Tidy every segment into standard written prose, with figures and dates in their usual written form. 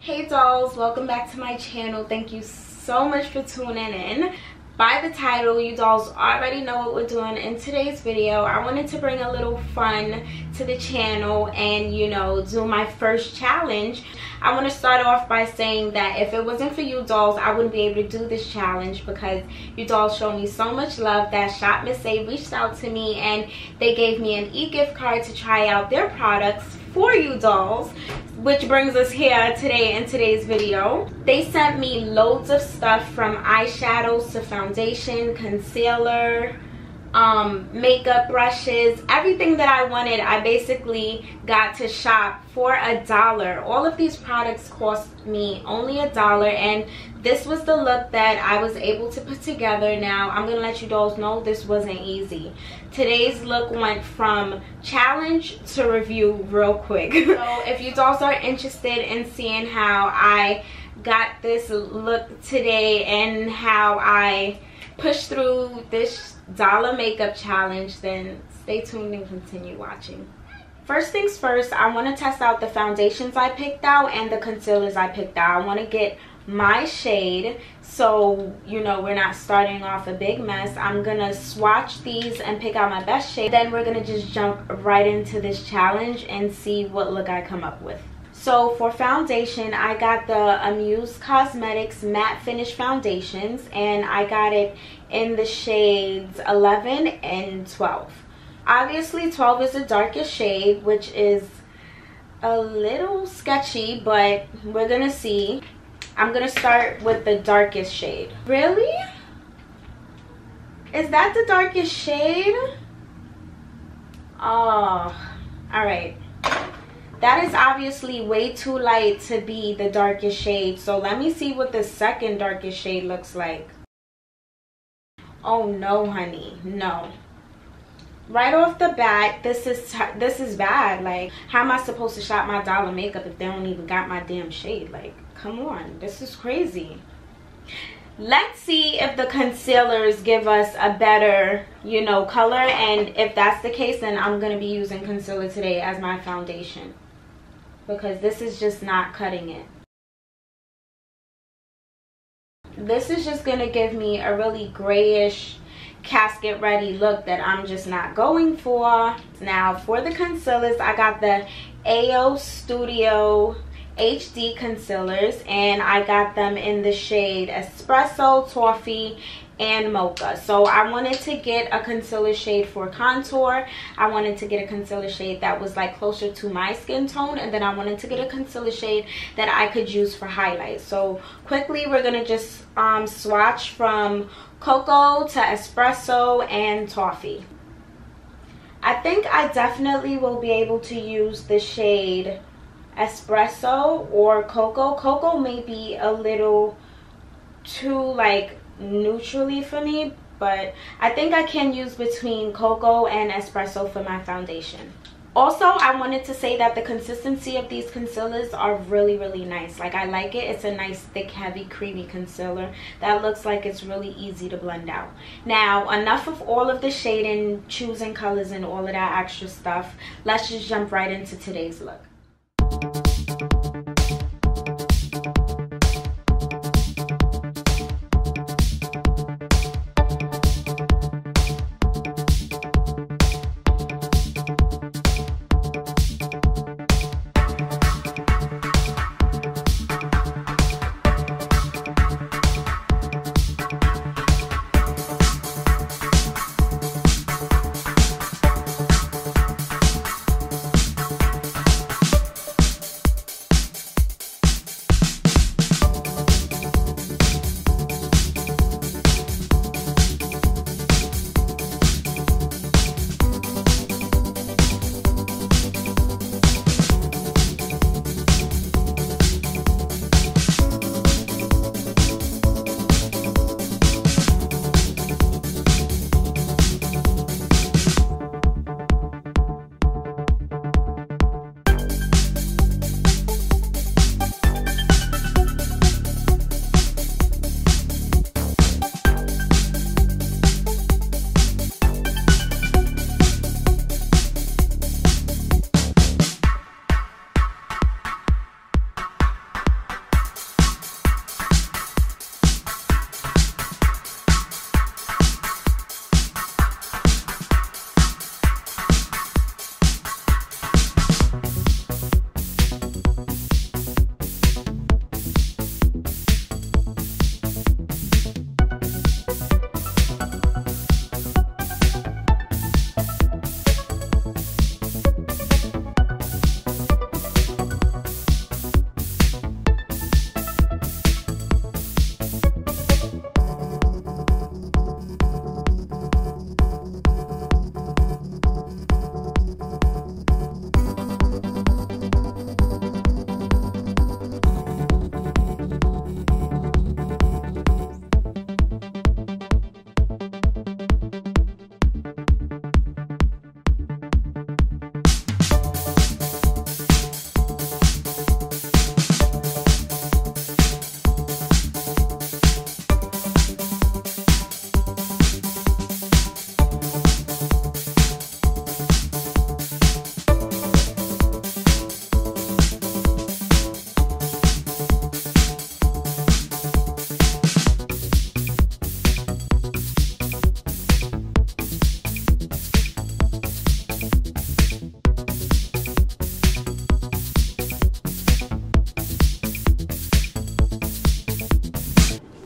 Hey dolls, welcome back to my channel. Thank you so much for tuning in. By the title, you dolls already know what we're doing in today's video. I wanted to bring a little fun to the channel and, you know, do my first challenge. I want to start off by saying that if it wasn't for you dolls, I wouldn't be able to do this challenge because you dolls show me so much love that Shop Miss A reached out to me and they gave me an e-gift card to try out their products for you dolls, which brings us here today in today's video. They sent me loads of stuff from eyeshadows to foundation, concealer, makeup brushes, everything that I wanted. I basically got to shop for $1. All of these products cost me only $1, and this was the look that I was able to put together. Now I'm gonna let you dolls know this wasn't easy. Today's look went from challenge to review real quick. So if you dolls are interested in seeing how I got this look today and how I pushed through this $1 makeup challenge, then stay tuned and continue watching. First things first, I want to test out the foundations I picked out and the concealers I picked out. I want to get my shade so you know we're not starting off a big mess. I'm gonna swatch these and pick out my best shade, then we're gonna just jump right into this challenge and see what look I come up with. So for foundation, I got the Amuse Cosmetics matte finish foundations, and I got it in the shades 11 and 12. Obviously 12 is the darkest shade, which is a little sketchy, but we're gonna see. I'm gonna start with the darkest shade. Really? Is that the darkest shade? Oh, all right. That is obviously way too light to be the darkest shade. So let me see what the second darkest shade looks like. Oh no, honey, no. Right off the bat, this is bad. Like, how am I supposed to shop my $1 makeup if they don't even got my damn shade? Like, come on, this is crazy. Let's see if the concealers give us a better, you know, color, and if that's the case, then I'm gonna be using concealer today as my foundation, because this is just not cutting it. This is just gonna give me a really grayish casket ready look that I'm just not going for. Now for the concealers, I got the AO Studio HD concealers, and I got them in the shade Espresso, Toffee, and Mocha. So I wanted to get a concealer shade for contour. I wanted to get a concealer shade that was like closer to my skin tone, and then I wanted to get a concealer shade that I could use for highlights. So quickly we're gonna just swatch from Cocoa to Espresso and Toffee. I think I definitely will be able to use the shade Espresso or Cocoa. Cocoa may be a little too like neutrally for me, but I think I can use between Cocoa and Espresso for my foundation. Also, I wanted to say that the consistency of these concealers are really, really nice. Like, I like it. It's a nice, thick, heavy, creamy concealer that looks like it's really easy to blend out. Now, enough of all of the shading, choosing colors, and all of that extra stuff. Let's just jump right into today's look.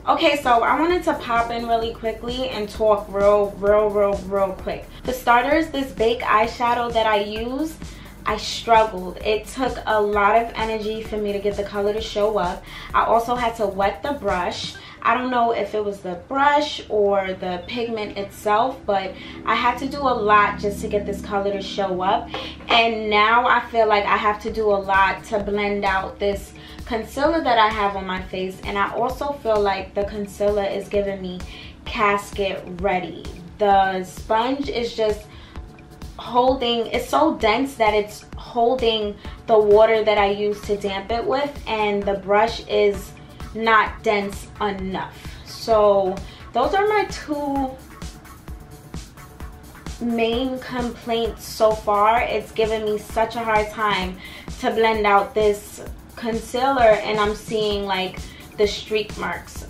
Okay, so I wanted to pop in really quickly and talk real quick. For starters, this baked eyeshadow that I used, I struggled. It took a lot of energy for me to get the color to show up. I also had to wet the brush. I don't know if it was the brush or the pigment itself, but I had to do a lot just to get this color to show up. And now I feel like I have to do a lot to blend out this concealer that I have on my face. And I also feel like the concealer is giving me casket ready. The sponge is just holding, it's so dense that it's holding the water that I use to damp it with, and the brush is not dense enough. So those are my two main complaints so far. It's given me such a hard time to blend out this concealer, and I'm seeing like the streak marks.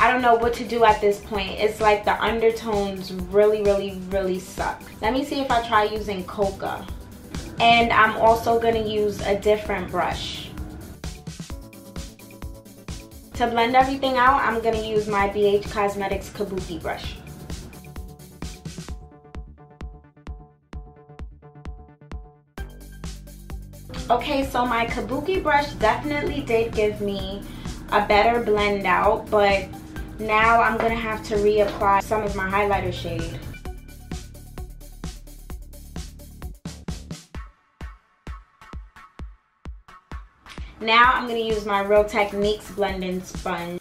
I don't know what to do at this point. It's like the undertones really suck. Let me see if I try using Coca. And I'm also gonna use a different brush. To blend everything out, I'm gonna use my BH Cosmetics Kabuki brush. Okay, so my Kabuki brush definitely did give me a better blend out, but now I'm gonna have to reapply some of my highlighter shade. Now I'm gonna use my Real Techniques blending sponge.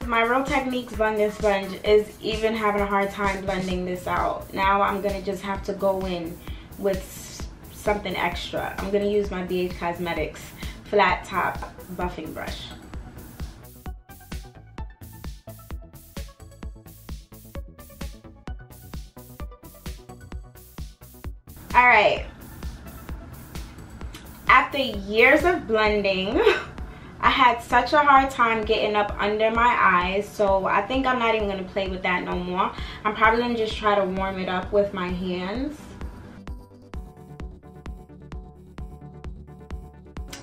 My Real Techniques blending sponge is even having a hard time blending this out. Now I'm gonna just have to go in with something extra. I'm gonna use my BH Cosmetics flat top buffing brush. Alright, after years of blending, I had such a hard time getting up under my eyes, so I think I'm not even going to play with that no more. I'm probably going to just try to warm it up with my hands.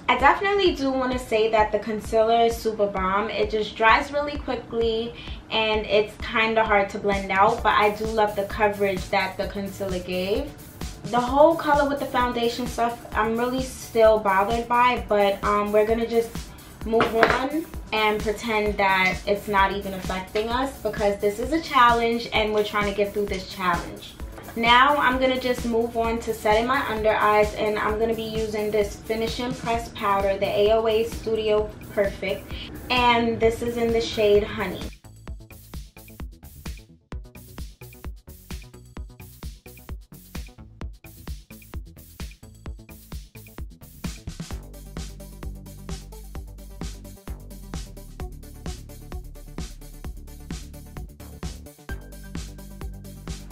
I definitely do want to say that the concealer is super bomb. It just dries really quickly and it's kind of hard to blend out, but I do love the coverage that the concealer gave. The whole color with the foundation stuff, I'm really still bothered by, but we're going to just move on and pretend that it's not even affecting us, because this is a challenge and we're trying to get through this challenge. Now I'm going to just move on to setting my under eyes, and I'm going to be using this finishing press powder, the AOA Studio Perfect, and this is in the shade Honey.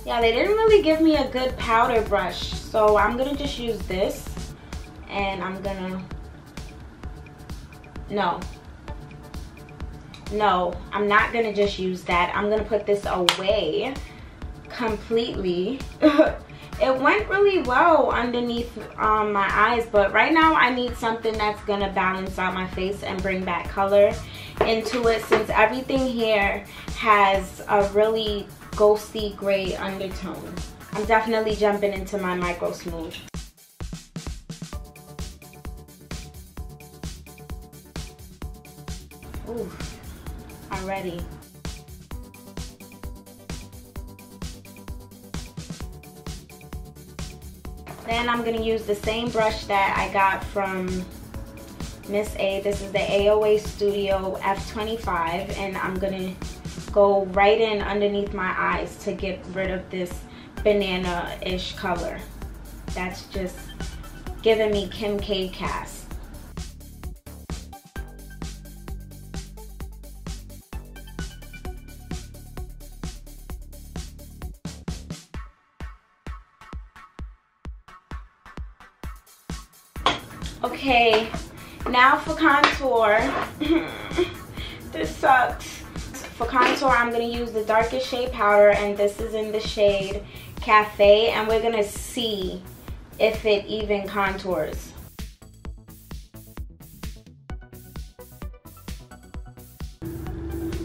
Yeah, they didn't really give me a good powder brush, so I'm gonna just use this, and I'm gonna, no, I'm not gonna just use that. I'm gonna put this away completely. It went really well underneath my eyes, but right now I need something that's gonna balance out my face and bring back color into it, since everything here has a really ghosty gray undertone. I'm definitely jumping into my micro smooth. Ooh, already. Then I'm gonna use the same brush that I got from Miss A. This is the AOA Studio F25, and I'm gonna go right in underneath my eyes to get rid of this banana-ish color that's just giving me Kim K cast. Okay, now for contour. This sucks. For contour, I'm going to use the darkest shade powder, and this is in the shade Cafe, and we're going to see if it even contours.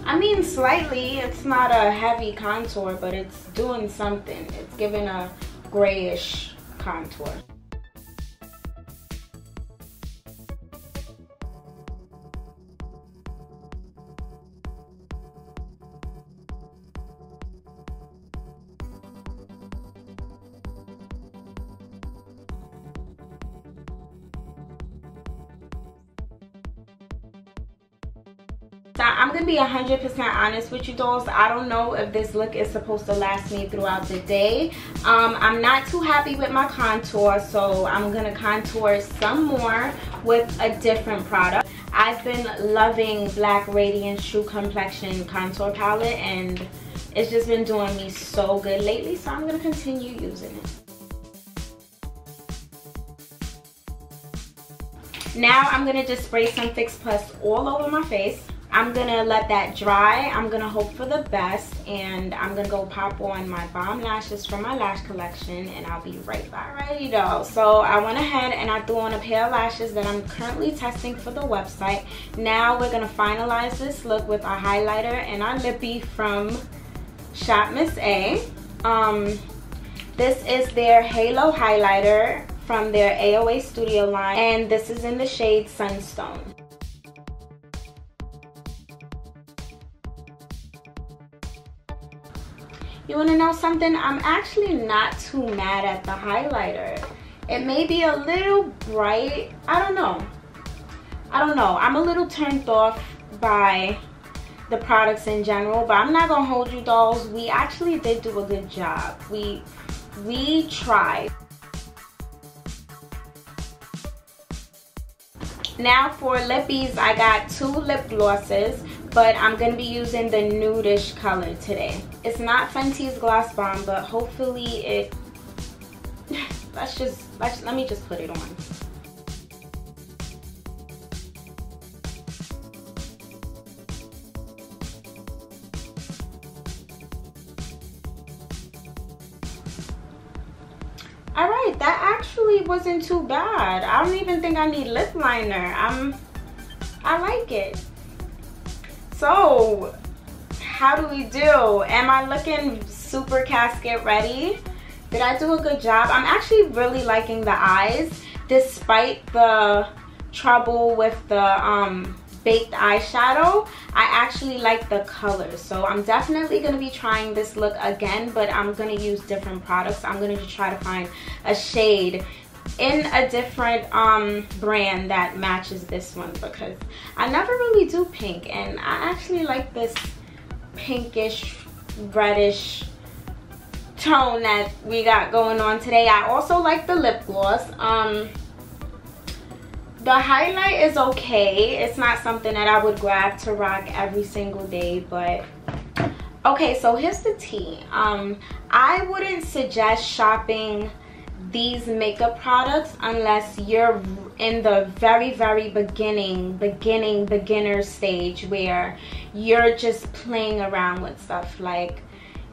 I mean, slightly. It's not a heavy contour, but it's doing something. It's giving a grayish contour. So I'm gonna be 100% honest with you dolls. I don't know if this look is supposed to last me throughout the day. I'm not too happy with my contour, so I'm gonna contour some more with a different product. I've been loving Black Radiance True Complexion contour palette, and it's just been doing me so good lately, so I'm gonna continue using it. Now I'm gonna just spray some Fix Plus all over my face. I'm gonna let that dry. I'm gonna hope for the best, and I'm gonna go pop on my Bomb Lashes from my lash collection, and I'll be right back. Alrighty though, so I went ahead and I threw on a pair of lashes that I'm currently testing for the website. Now we're gonna finalize this look with our highlighter and our lippy from Shop Miss A. This is their Halo highlighter from their AOA Studio line, and this is in the shade Sunstone. You want to know something? I'm actually not too mad at the highlighter. It may be a little bright. I don't know. I'm a little turned off by the products in general, but I'm not gonna hold you dolls. We actually did do a good job. We tried. Now for lippies, I got 2 lip glosses, but I'm going to be using the nudish color today. It's not Fenty's Gloss Bomb, but hopefully it... let me just put it on. Alright, that actually wasn't too bad. I don't even think I need lip liner. I like it. So, how do we do? Am I looking super casket ready? Did I do a good job? I'm actually really liking the eyes, despite the trouble with the baked eyeshadow. I actually like the color, so I'm definitely going to be trying this look again, but I'm going to use different products. I'm going to try to find a shade in a different brand that matches this one, because I never really do pink, and I actually like this pinkish reddish tone that we got going on today. I also like the lip gloss. The highlight is okay. It's not something that I would grab to rock every single day, but okay, so here's the tea. I wouldn't suggest shopping these makeup products unless you're in the very beginner stage where you're just playing around with stuff, like,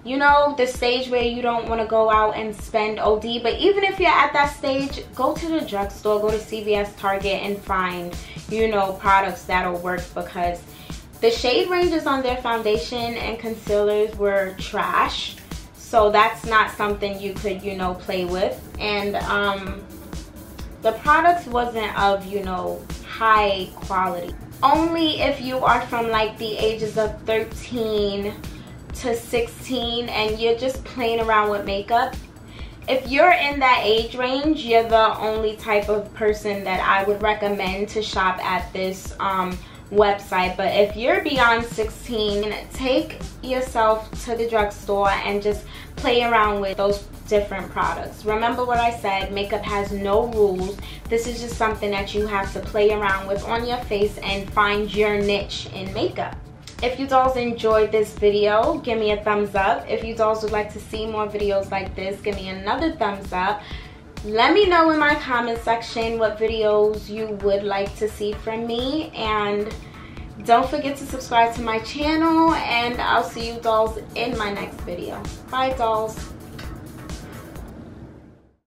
you know, the stage where you don't want to go out and spend OD. But even if you're at that stage, go to the drugstore, go to CVS, Target, and find, you know, products that'll work, because the shade ranges on their foundation and concealers were trash. So that's not something you could, you know, play with. And the products wasn't of, you know, high quality. Only if you are from like the ages of 13 to 16 and you're just playing around with makeup. If you're in that age range, you're the only type of person that I would recommend to shop at this website. But if you're beyond 16, take yourself to the drugstore and just play around with those different products. Remember what I said, makeup has no rules. This is just something that you have to play around with on your face and find your niche in makeup. If you dolls enjoyed this video, give me a thumbs up. If you dolls would like to see more videos like this, give me another thumbs up. Let me know in my comment section what videos you would like to see from me, and don't forget to subscribe to my channel, and I'll see you dolls in my next video. Bye dolls.